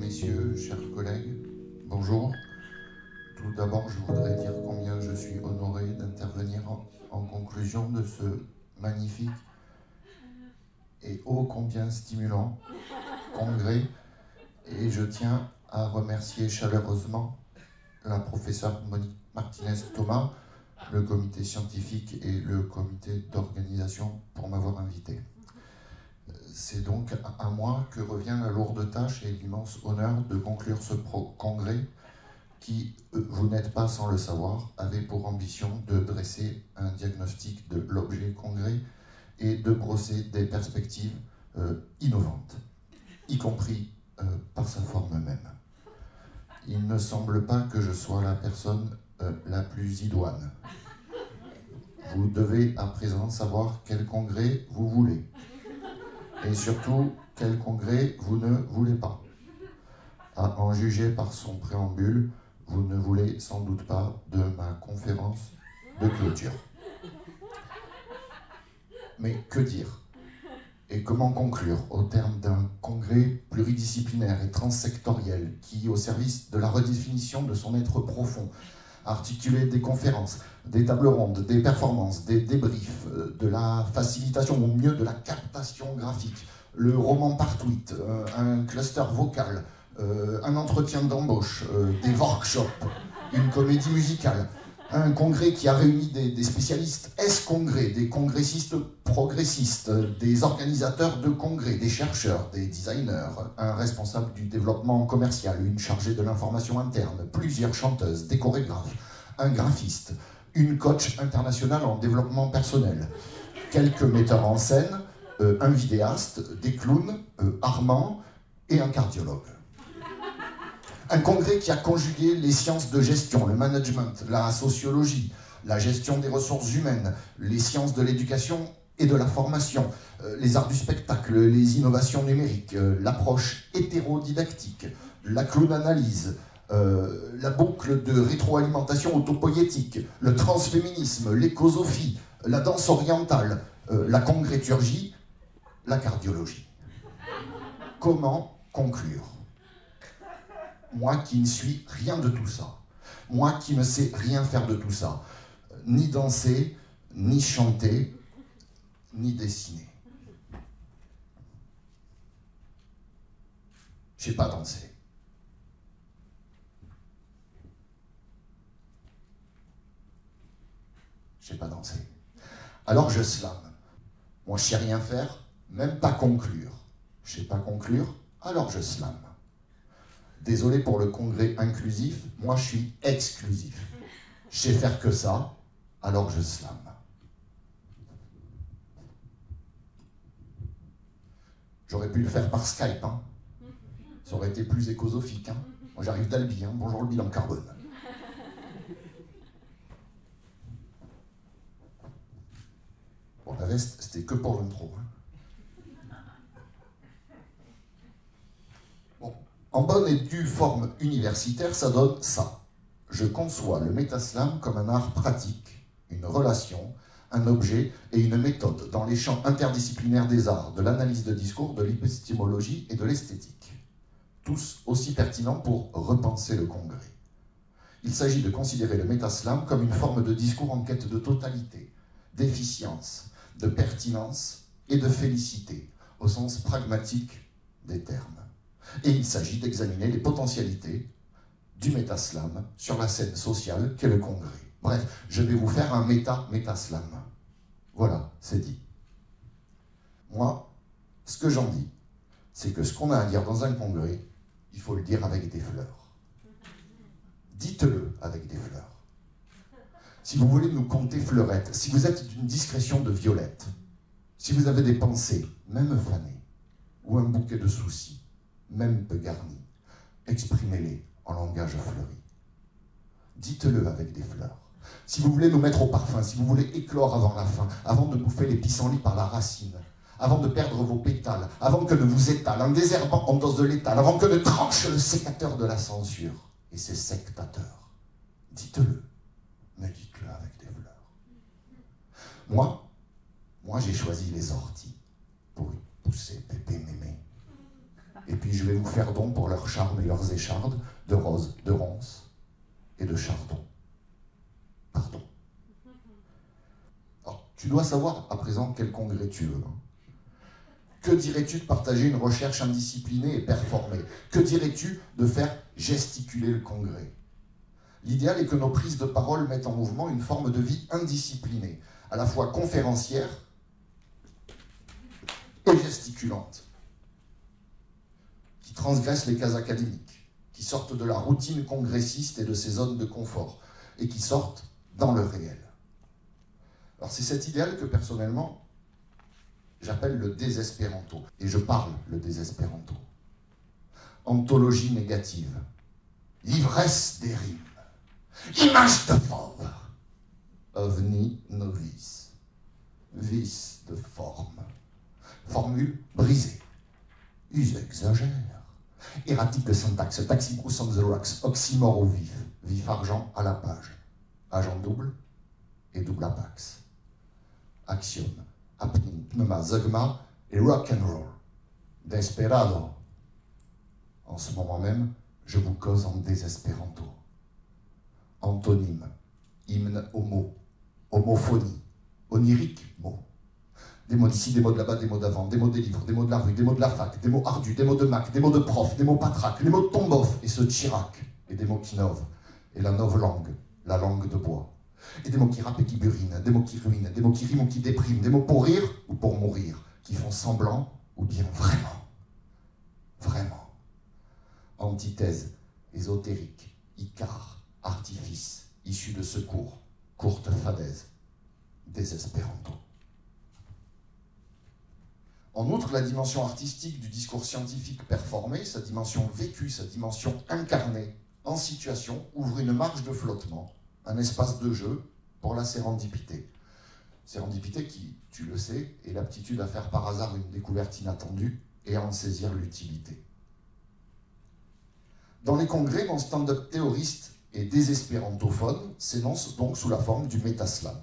messieurs, chers collègues, bonjour. Tout d'abord, je voudrais dire combien je suis honoré d'intervenir en conclusion de ce magnifique et ô combien stimulant congrès. Et je tiens à remercier chaleureusement la professeure Monique Martinez-Thomas, le comité scientifique et le comité d'organisation pour m'avoir invité. C'est donc à moi que revient la lourde tâche et l'immense honneur de conclure ce congrès qui, vous n'êtes pas sans le savoir, avait pour ambition de dresser un diagnostic de l'objet congrès et de brosser des perspectives innovantes, y compris par sa forme même. Il ne semble pas que je sois la personne la plus idoine. Vous devez à présent savoir quel congrès vous voulez. Et surtout, quel congrès vous ne voulez pas. À en juger par son préambule, vous ne voulez sans doute pas de ma conférence de clôture. Mais que dire? Et comment conclure au terme d'un congrès pluridisciplinaire et transsectoriel qui, au service de la redéfinition de son être profond, articulé des conférences, des tables rondes, des performances, des débriefs, de la facilitation ou mieux de la captation graphique, le roman par tweet, un cluster vocal, un entretien d'embauche, des workshops, une comédie musicale, un congrès qui a réuni des spécialistes S-congrès, des congressistes progressistes, des organisateurs de congrès, des chercheurs, des designers, un responsable du développement commercial, une chargée de l'information interne, plusieurs chanteuses, des chorégraphes, un graphiste, une coach internationale en développement personnel, quelques metteurs en scène, un vidéaste, des clowns, Armand et un cardiologue. Un congrès qui a conjugué les sciences de gestion, le management, la sociologie, la gestion des ressources humaines, les sciences de l'éducation et de la formation, les arts du spectacle, les innovations numériques, l'approche hétérodidactique, la clown-analyse, la boucle de rétroalimentation autopoïétique, le transféminisme, l'écosophie, la danse orientale, la congréturgie, la cardiologie. Comment conclure ? Moi qui ne suis rien de tout ça, moi qui ne sais rien faire de tout ça, ni danser, ni chanter, ni dessiner. Je sais pas danser. Je sais pas danser. Alors je slame. Moi je sais rien faire, même pas conclure. Je sais pas conclure, alors je slame. Désolé pour le congrès inclusif, moi je suis exclusif. Je sais faire que ça, alors je slame. J'aurais pu le faire par Skype, hein. Ça aurait été plus écosophique. Hein. Moi j'arrive d'Albi, hein. Bonjour le bilan carbone. Bon, la veste, c'était que pour l'intro. Hein. En bonne et due forme universitaire, ça donne ça. Je conçois le métaslam comme un art pratique, une relation, un objet et une méthode dans les champs interdisciplinaires des arts, de l'analyse de discours, de l'épistémologie et de l'esthétique. Tous aussi pertinents pour repenser le congrès. Il s'agit de considérer le métaslam comme une forme de discours en quête de totalité, d'efficience, de pertinence et de félicité, au sens pragmatique des termes. Et il s'agit d'examiner les potentialités du métaslam sur la scène sociale qu'est le congrès. Bref, je vais vous faire un métaslam. Voilà, c'est dit. Moi, ce que j'en dis, c'est que ce qu'on a à dire dans un congrès, il faut le dire avec des fleurs. Dites-le avec des fleurs. Si vous voulez nous compter fleurettes, si vous êtes d'une discrétion de violette, si vous avez des pensées, même fanées, ou un bouquet de soucis, même peu garni, exprimez-les en langage fleuri. Dites-le avec des fleurs. Si vous voulez nous mettre au parfum, si vous voulez éclore avant la fin, avant de bouffer les pissenlits par la racine, avant de perdre vos pétales, avant que ne vous étale un désherbant en dose de l'étal, avant que ne tranche le sécateur de la censure et ses sectateurs. Dites-le, mais dites-le avec des fleurs. Moi j'ai choisi les orties pour y pousser pépé mémé. Et puis je vais vous faire don pour leurs charmes et leurs échardes de roses, de ronces et de chardon. Pardon. Alors, tu dois savoir à présent quel congrès tu veux. Que dirais-tu de partager une recherche indisciplinée et performée? Que dirais-tu de faire gesticuler le congrès? L'idéal est que nos prises de parole mettent en mouvement une forme de vie indisciplinée, à la fois conférencière et gesticulante, qui transgresse les cases académiques, qui sortent de la routine congressiste et de ses zones de confort, et qui sortent dans le réel. Alors c'est cet idéal que personnellement, j'appelle le désespéranto, et je parle le désespéranto. Anthologie négative, l'ivresse des rimes, image de fauve, ovni novice, vice de forme, formule brisée, ils exagèrent, erratique de syntaxe, taxicus on the rocks, oxymore au vif, vif argent à la page, agent double et double apax, axiome, happening, pneuma, zeugma et rock and roll. Desperado. En ce moment même, je vous cause en désespéranto. Antonyme, hymne homo, homophonie, onirique mot. Des mots d'ici, des mots de là-bas, des mots d'avant, des mots des livres, des mots de la rue, des mots de la fac, des mots ardus, des mots de Mac, des mots de prof, des mots patraque, les mots de tombof et ce Chirac, et des mots qui novent, et la nove langue, la langue de bois. Et des mots qui rappent et qui burinent, des mots qui ruinent, des mots qui riment ou qui dépriment, des mots pour rire ou pour mourir, qui font semblant ou bien vraiment. Vraiment. Antithèse, ésotérique, icare, artifice, issue de secours, courte fadaise, désespéranto. En outre, la dimension artistique du discours scientifique performé, sa dimension vécue, sa dimension incarnée, en situation, ouvre une marge de flottement, un espace de jeu pour la sérendipité. Sérendipité qui, tu le sais, est l'aptitude à faire par hasard une découverte inattendue et à en saisir l'utilité. Dans les congrès, mon stand-up théoriste et désespérantophone s'énonce donc sous la forme du métaslam.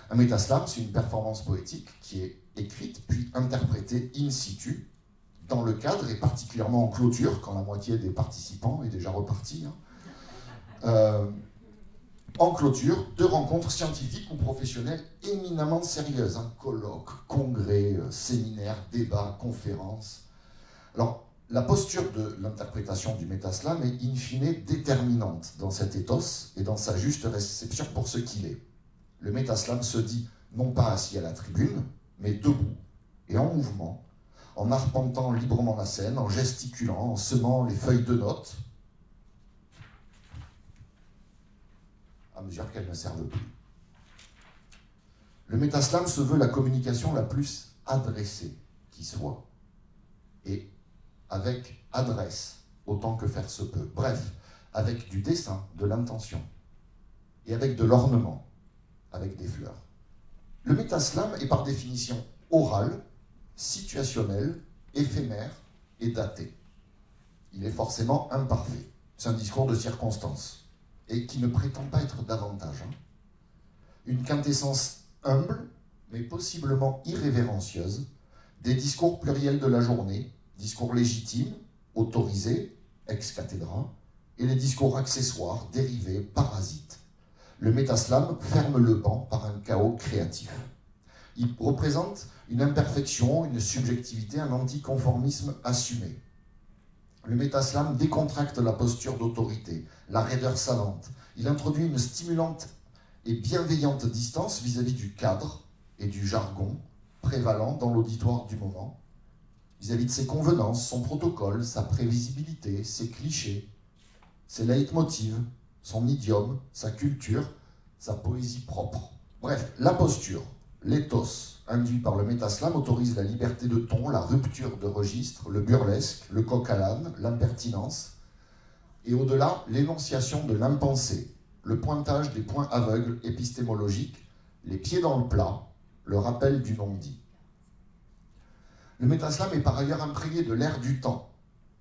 Un métaslam, c'est une performance poétique qui est écrite puis interprétée in situ, dans le cadre et particulièrement en clôture, quand la moitié des participants est déjà repartie. En clôture, de rencontres scientifiques ou professionnelles éminemment sérieuses, colloques, congrès, séminaires, débats, conférences. Alors, la posture de l'interprétation du métaslam est in fine déterminante dans cet ethos et dans sa juste réception pour ce qu'il est. Le métaslam se dit non pas assis à la tribune, mais debout et en mouvement, en arpentant librement la scène, en gesticulant, en semant les feuilles de notes, à mesure qu'elles ne servent plus. Le métaslam se veut la communication la plus adressée qui soit, et avec adresse, autant que faire se peut. Bref, avec du dessin, de l'intention, et avec de l'ornement, avec des fleurs. Le métaslam est par définition oral, situationnel, éphémère et daté. Il est forcément imparfait. C'est un discours de circonstance, et qui ne prétend pas être davantage. Une quintessence humble, mais possiblement irrévérencieuse, des discours pluriels de la journée, discours légitimes, autorisés, ex cathedra, et les discours accessoires, dérivés, parasites. Le métaslam ferme le banc par un chaos créatif. Il représente une imperfection, une subjectivité, un anticonformisme assumé. Le métaslam décontracte la posture d'autorité, la raideur savante. Il introduit une stimulante et bienveillante distance vis-à-vis du cadre et du jargon prévalant dans l'auditoire du moment, vis-à-vis de ses convenances, son protocole, sa prévisibilité, ses clichés, ses leitmotivs, son idiome, sa culture, sa poésie propre. Bref, la posture, l'éthos induit par le métaslam autorise la liberté de ton, la rupture de registre, le burlesque, le coq à l'âne, l'impertinence, et au-delà, l'énonciation de l'impensé, le pointage des points aveugles épistémologiques, les pieds dans le plat, le rappel du non-dit. Le métaslam est par ailleurs imprégné de l'air du temps,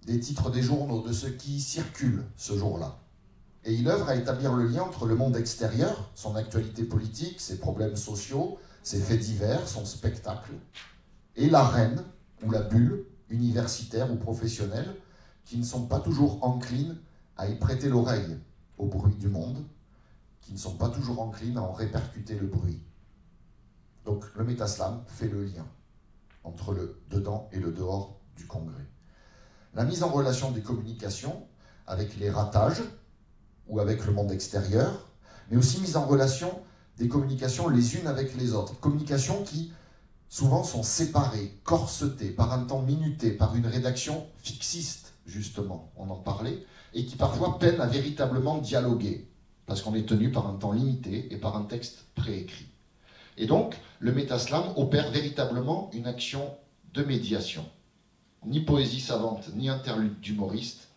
des titres des journaux, de ce qui circule ce jour-là. Et il œuvre à établir le lien entre le monde extérieur, son actualité politique, ses problèmes sociaux, ses faits divers, son spectacle, et l'arène, ou la bulle, universitaires ou professionnelles qui ne sont pas toujours enclines à y prêter l'oreille au bruit du monde, qui ne sont pas toujours enclines à en répercuter le bruit. Donc le métaslam fait le lien entre le dedans et le dehors du congrès. La mise en relation des communications avec les ratages ou avec le monde extérieur, mais aussi mise en relation des communications les unes avec les autres. Communications qui souvent sont séparées, corsetées, par un temps minuté, par une rédaction fixiste, justement, on en parlait, et qui parfois peinent à véritablement dialoguer, parce qu'on est tenu par un temps limité et par un texte préécrit. Et donc, le métaslam opère véritablement une action de médiation. Ni poésie savante, ni interlude d'humoriste,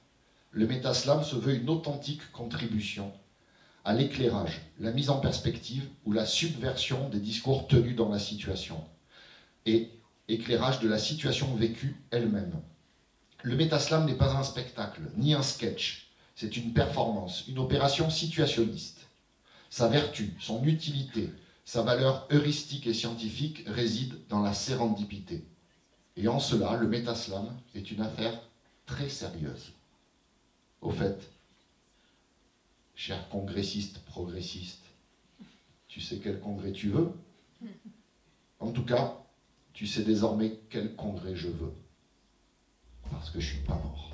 le métaslam se veut une authentique contribution à l'éclairage, la mise en perspective ou la subversion des discours tenus dans la situation, et éclairage de la situation vécue elle-même. Le métaslam n'est pas un spectacle, ni un sketch, c'est une performance, une opération situationniste. Sa vertu, son utilité, sa valeur heuristique et scientifique réside dans la sérendipité. Et en cela, le métaslam est une affaire très sérieuse. Au fait, cher congressiste progressiste, tu sais quel congrès tu veux? En tout cas, tu sais désormais quel congrès je veux. Parce que je ne suis pas mort.